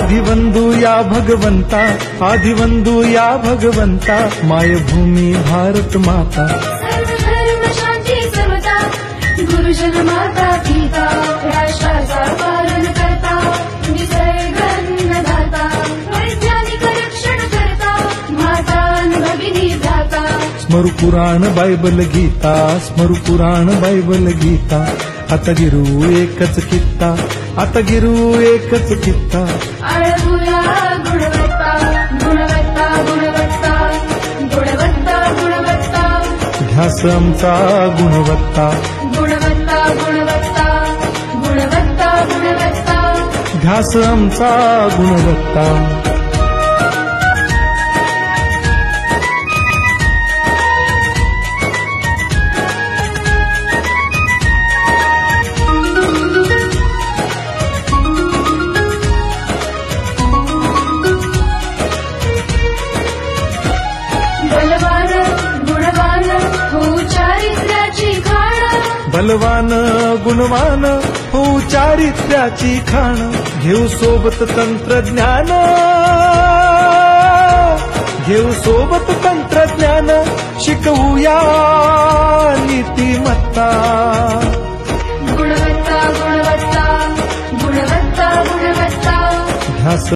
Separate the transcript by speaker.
Speaker 1: आदिवंदू या भगवंता, आदिवंदू या भगवंता, मायभूमी भारत माता.
Speaker 2: सर्वधर्म शांती समता, गुरुजन माता पिता, राष्ट्राचा पालन करता, निसर्ग अन्नदाता, वैज्ञानिक रक्षण करता, माता भगिनी भ्राता.
Speaker 1: स्मरू पुराण बायबल गीता, स्मरू पुराण बायबल गीता. आता गिरू एकच कित्ता, आता गिरू एकच कित्ता.
Speaker 2: आळवूया गुणवत्ता, गुणवत्ता, गुणवत्ता, गुणवत्ता, गुणवत्ता.
Speaker 1: ध्यास आमचा गुणवत्ता,
Speaker 2: गुणवत्ता, गुणवत्ता, गुणवत्ता, गुणवत्ता.
Speaker 1: ध्यास आमचा गुणवत्ता.
Speaker 2: बलवान गुणवान होऊ चारित्र्याची खाण,
Speaker 1: बलवान गुणवान होऊ चारित्र्याची खाण. घेऊ सोबत तंत्रज्ञान, घेऊ सोबत तंत्रज्ञान. शिकवूया नीतिमत्ता.
Speaker 2: गुणवत्ता, गुणवत्ता, गुणवत्ता, गुणवत्ता.
Speaker 1: ध्यास